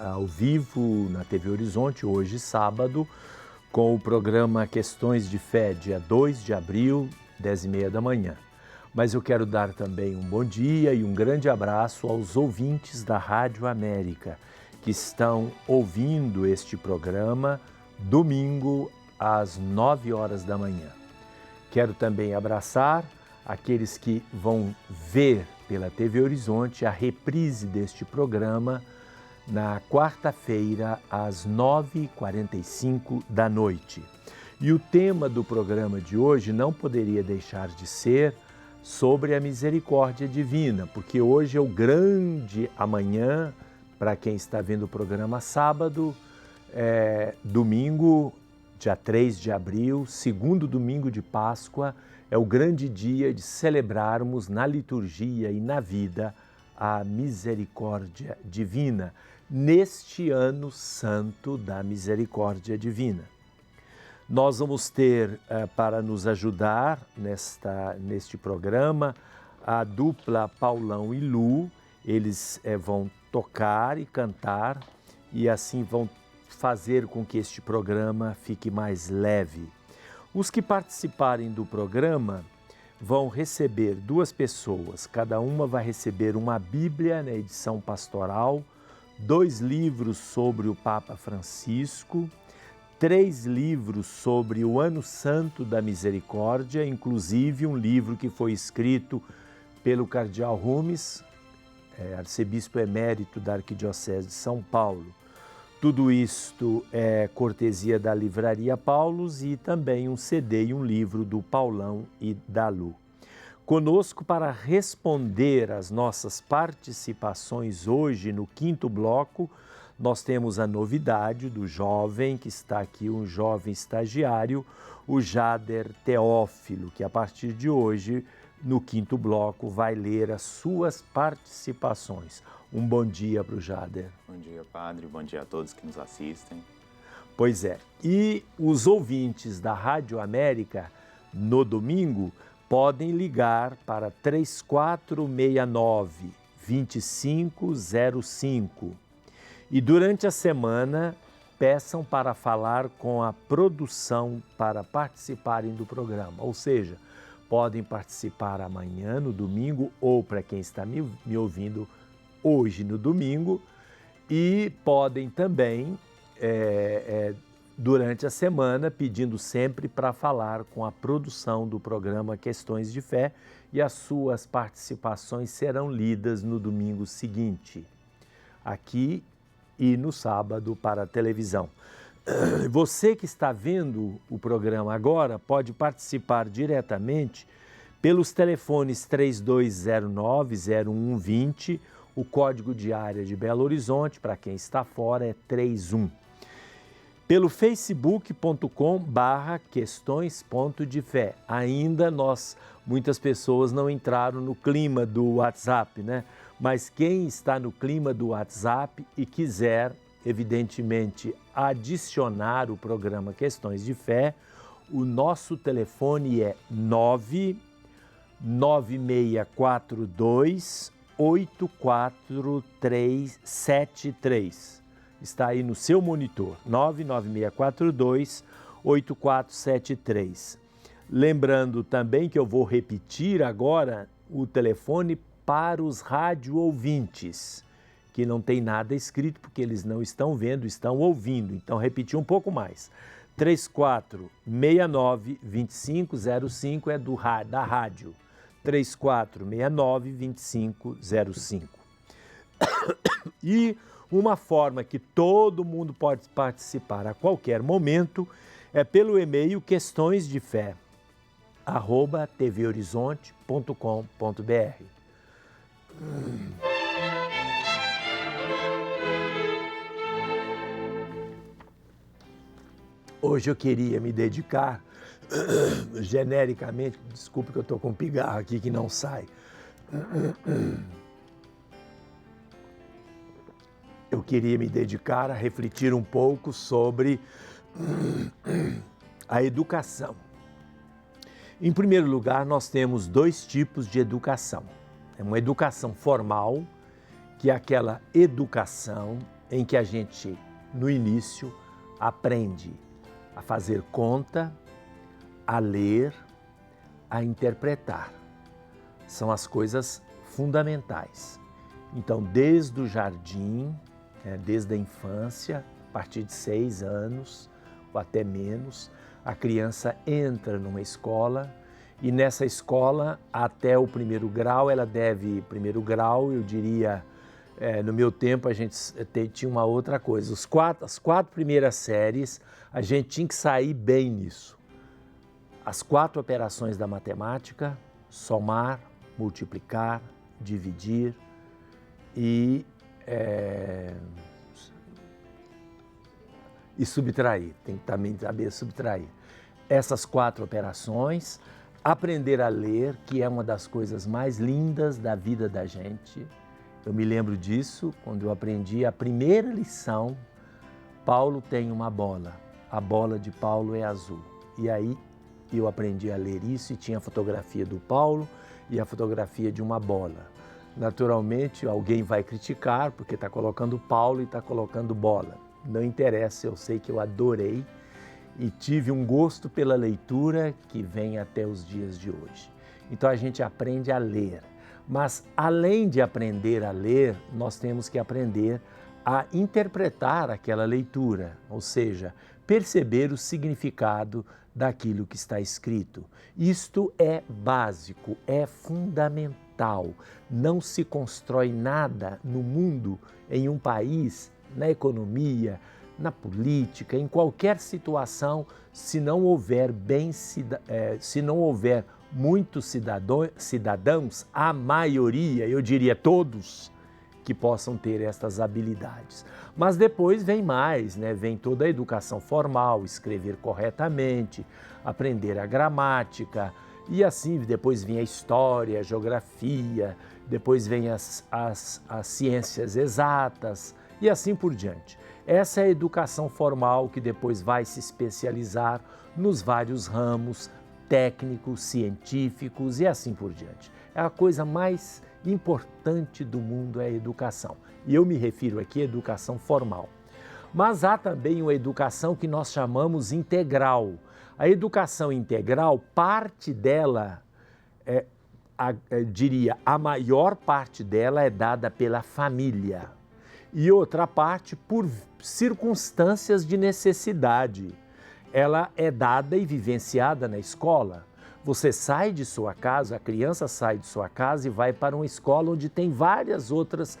ao vivo na TV Horizonte, hoje sábado, com o programa Questões de Fé, dia 2 de abril, 10h30 da manhã. Mas eu quero dar também um bom dia e um grande abraço aos ouvintes da Rádio América, que estão ouvindo este programa domingo às 9 horas da manhã. Quero também abraçar aqueles que vão ver pela TV Horizonte a reprise deste programa na quarta-feira, às 9h45 da noite. E o tema do programa de hoje não poderia deixar de ser sobre a misericórdia divina, porque hoje é o grande amanhã, para quem está vendo o programa sábado, domingo, dia 3 de abril, segundo domingo de Páscoa, é o grande dia de celebrarmos na liturgia e na vida a misericórdia divina, neste ano santo da misericórdia divina. Nós vamos ter, para nos ajudar neste programa, a dupla Paulão e Lu. Eles vão tocar e cantar e assim vão fazer com que este programa fique mais leve. Os que participarem do programa vão receber 2 pessoas, cada uma vai receber uma Bíblia na edição pastoral, 2 livros sobre o Papa Francisco, 3 livros sobre o Ano Santo da Misericórdia, inclusive um livro que foi escrito pelo Cardeal Rumes, arcebispo emérito da Arquidiocese de São Paulo. Tudo isto é cortesia da Livraria Paulus e também um CD e um livro do Paulão e da Lu. Conosco para responder às nossas participações hoje no 5º bloco, nós temos a novidade do jovem que está aqui, um jovem estagiário, o Jader Teófilo, que a partir de hoje, no 5º bloco, vai ler as suas participações. Um bom dia para o Jader. Bom dia, padre. Bom dia a todos que nos assistem. Pois é. E os ouvintes da Rádio América, no domingo, podem ligar para 3469-2505. E durante a semana, peçam para falar com a produção para participarem do programa. Ou seja, podem participar amanhã, no domingo, ou para quem está me ouvindo hoje no domingo, e podem também, durante a semana, pedindo sempre para falar com a produção do programa Questões de Fé, e as suas participações serão lidas no domingo seguinte, aqui e no sábado para a televisão. Você que está vendo o programa agora pode participar diretamente pelos telefones 3209-0120, o código de área de Belo Horizonte, para quem está fora, é 31. Pelo facebook.com/questões.de-fé. Ainda muitas pessoas não entraram no clima do WhatsApp, né? Mas quem está no clima do WhatsApp e quiser, evidentemente, adicionar o programa Questões de Fé, o nosso telefone é 99642-8473. Está aí no seu monitor, 99642-8473. Lembrando também que eu vou repetir agora o telefone para os rádio ouvintes, que não tem nada escrito porque eles não estão vendo, estão ouvindo. Então, repetir um pouco mais. 3469-2505 é da rádio. 3469-2505. E uma forma que todo mundo pode participar a qualquer momento é pelo e-mail questõesdefé@tvhorizonte.com.br. Hoje eu queria me dedicar, genericamente, desculpe que eu estou com um pigarro aqui que não sai. Eu queria me dedicar a refletir um pouco sobre a educação. Em primeiro lugar, nós temos 2 tipos de educação. É uma educação formal, que é aquela educação em que a gente, no início, aprende a fazer conta, a ler, a interpretar. São as coisas fundamentais. Então, desde o jardim, desde a infância, a partir de 6 anos ou até menos, a criança entra numa escola e nessa escola, até o primeiro grau, primeiro grau, eu diria, no meu tempo a gente tinha uma outra coisa, as 4 primeiras séries, a gente tinha que sair bem nisso. As 4 operações da matemática, somar, multiplicar, dividir e subtrair, tem que também saber subtrair. Essas 4 operações, aprender a ler, que é uma das coisas mais lindas da vida da gente. Eu me lembro disso quando eu aprendi a primeira lição. Paulo tem uma bola, a bola de Paulo é azul. E aí eu aprendi a ler isso e tinha a fotografia do Paulo e a fotografia de uma bola. Naturalmente, alguém vai criticar porque está colocando Paulo e está colocando bola. Não interessa, eu sei que eu adorei e tive um gosto pela leitura que vem até os dias de hoje. Então a gente aprende a ler, mas além de aprender a ler, nós temos que aprender a interpretar aquela leitura, ou seja, perceber o significado daquilo que está escrito. Isto é básico, é fundamental. Não se constrói nada no mundo, em um país, na economia, na política, em qualquer situação, se não houver muitos cidadãos, a maioria, eu diria todos, que possam ter estas habilidades. Mas depois vem mais, vem toda a educação formal, escrever corretamente, aprender a gramática, e assim depois vem a história, a geografia, depois vem as ciências exatas e assim por diante. Essa é a educação formal que depois vai se especializar nos vários ramos técnicos, científicos e assim por diante. É a coisa mais importante do mundo, é a educação. E eu me refiro aqui à educação formal. Mas há também uma educação que nós chamamos integral. A educação integral, parte dela, a maior parte dela é dada pela família. E outra parte por circunstâncias de necessidade. Ela é dada e vivenciada na escola. Você sai de sua casa, a criança sai de sua casa e vai para uma escola onde tem várias outras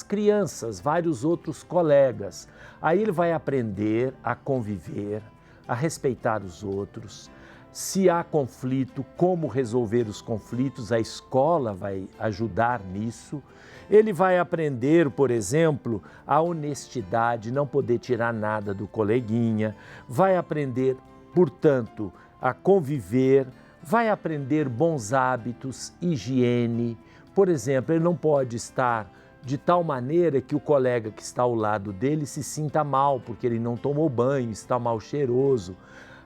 crianças, vários outros colegas. Aí ele vai aprender a conviver, a respeitar os outros. Se há conflito, como resolver os conflitos, a escola vai ajudar nisso. Ele vai aprender, por exemplo, a honestidade, não poder tirar nada do coleguinha. Vai aprender, portanto, a conviver, vai aprender bons hábitos, higiene. Por exemplo, ele não pode estar de tal maneira que o colega que está ao lado dele se sinta mal, porque ele não tomou banho, está mal cheiroso,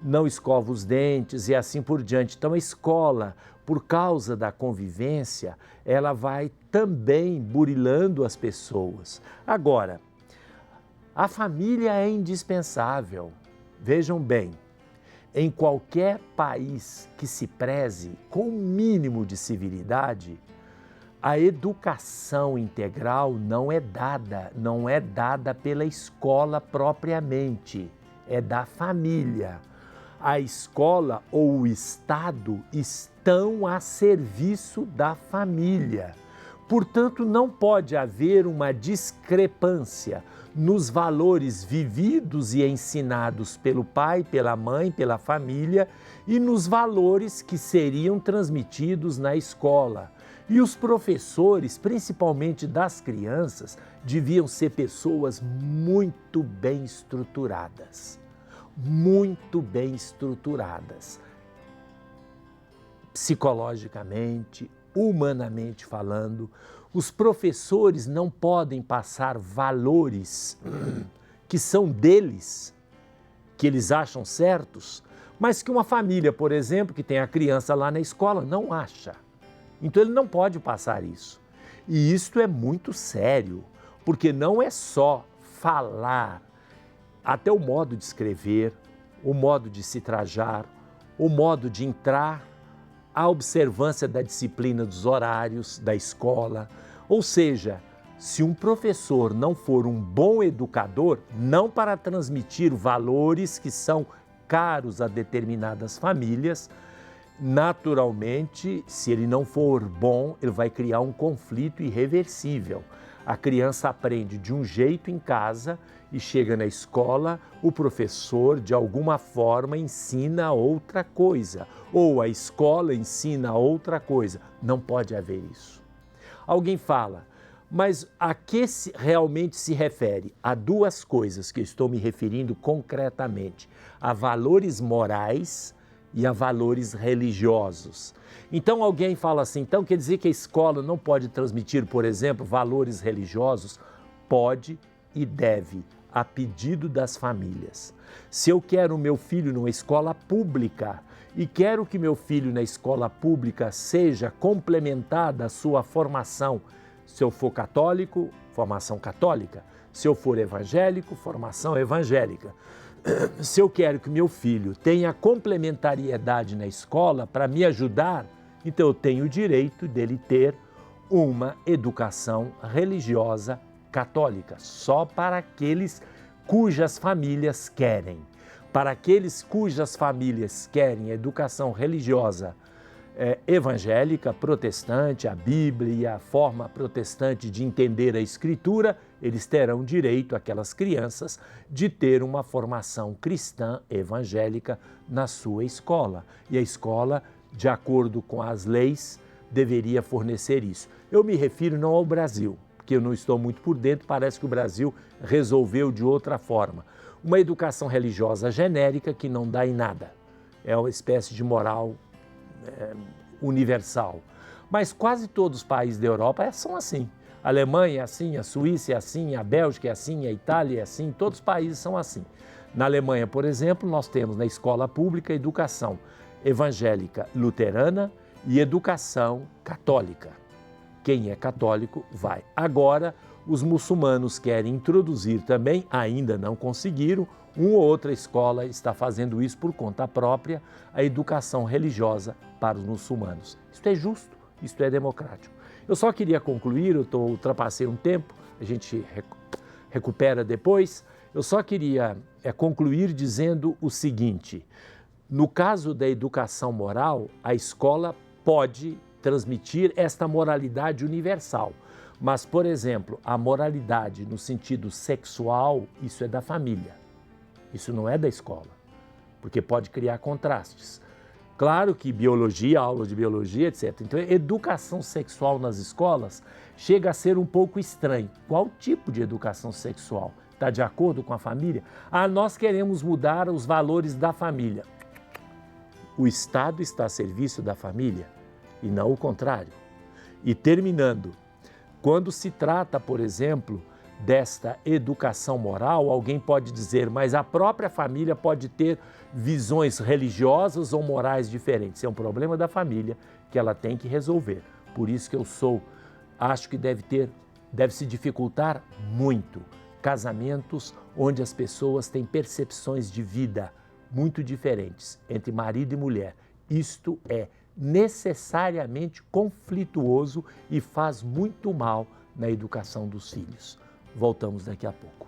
não escova os dentes e assim por diante. Então a escola, por causa da convivência, ela vai também burilando as pessoas. Agora, a família é indispensável. Vejam bem, em qualquer país que se preze com o mínimo de civilidade, a educação integral não é dada pela escola propriamente, é da família. A escola ou o Estado estão a serviço da família. Portanto, não pode haver uma discrepância nos valores vividos e ensinados pelo pai, pela mãe, pela família e nos valores que seriam transmitidos na escola. E os professores, principalmente das crianças, deviam ser pessoas muito bem estruturadas. Muito bem estruturadas. Psicologicamente, humanamente falando, os professores não podem passar valores que são deles, que eles acham certos, mas que uma família, por exemplo, que tem a criança lá na escola, não acha. Então ele não pode passar isso. E isto é muito sério, porque não é só falar, até o modo de escrever, o modo de se trajar, o modo de entrar, a observância da disciplina dos horários da escola. Ou seja, se um professor não for um bom educador, não para transmitir valores que são caros a determinadas famílias, naturalmente, se ele não for bom, ele vai criar um conflito irreversível. A criança aprende de um jeito em casa e chega na escola, o professor, de alguma forma, ensina outra coisa, ou a escola ensina outra coisa. Não pode haver isso. Alguém fala, mas a que realmente se refere? A duas coisas que eu estou me referindo concretamente, a valores morais e a valores religiosos. Então alguém fala assim, então quer dizer que a escola não pode transmitir, por exemplo, valores religiosos? Pode e deve, a pedido das famílias. Se eu quero o meu filho numa escola pública e quero que meu filho na escola pública seja complementada a sua formação, se eu for católico, formação católica, se eu for evangélico, formação evangélica. Se eu quero que meu filho tenha complementariedade na escola para me ajudar, então eu tenho o direito dele ter uma educação religiosa católica, só para aqueles cujas famílias querem. Para aqueles cujas famílias querem educação religiosa evangélica, protestante, a Bíblia, a forma protestante de entender a Escritura, eles terão direito, aquelas crianças, de ter uma formação cristã evangélica na sua escola. E a escola, de acordo com as leis, deveria fornecer isso. Eu me refiro não ao Brasil, porque eu não estou muito por dentro, parece que o Brasil resolveu de outra forma. Uma educação religiosa genérica que não dá em nada. É uma espécie de moral universal. Mas quase todos os países da Europa são assim. A Alemanha é assim, a Suíça é assim, a Bélgica é assim, a Itália é assim, todos os países são assim. Na Alemanha, por exemplo, nós temos na escola pública educação evangélica luterana e educação católica. Quem é católico vai. Agora, os muçulmanos querem introduzir também, ainda não conseguiram, uma ou outra escola está fazendo isso por conta própria, a educação religiosa para os muçulmanos. Isso é justo, isso é democrático. Eu só queria concluir, eu ultrapassei um tempo, a gente recupera depois, eu só queria concluir dizendo o seguinte, no caso da educação moral, a escola pode transmitir esta moralidade universal. Mas, por exemplo, a moralidade no sentido sexual, isso é da família. Isso não é da escola, porque pode criar contrastes. Claro que biologia, aula de biologia, etc. Então, educação sexual nas escolas chega a ser um pouco estranho. Qual tipo de educação sexual? Está de acordo com a família? Ah, nós queremos mudar os valores da família. O Estado está a serviço da família e não o contrário. E terminando, quando se trata, por exemplo, desta educação moral, alguém pode dizer, mas a própria família pode ter visões religiosas ou morais diferentes. É um problema da família que ela tem que resolver. Por isso que acho que deve se dificultar muito casamentos onde as pessoas têm percepções de vida muito diferentes entre marido e mulher. Isto é necessariamente conflituoso e faz muito mal na educação dos filhos. Voltamos daqui a pouco.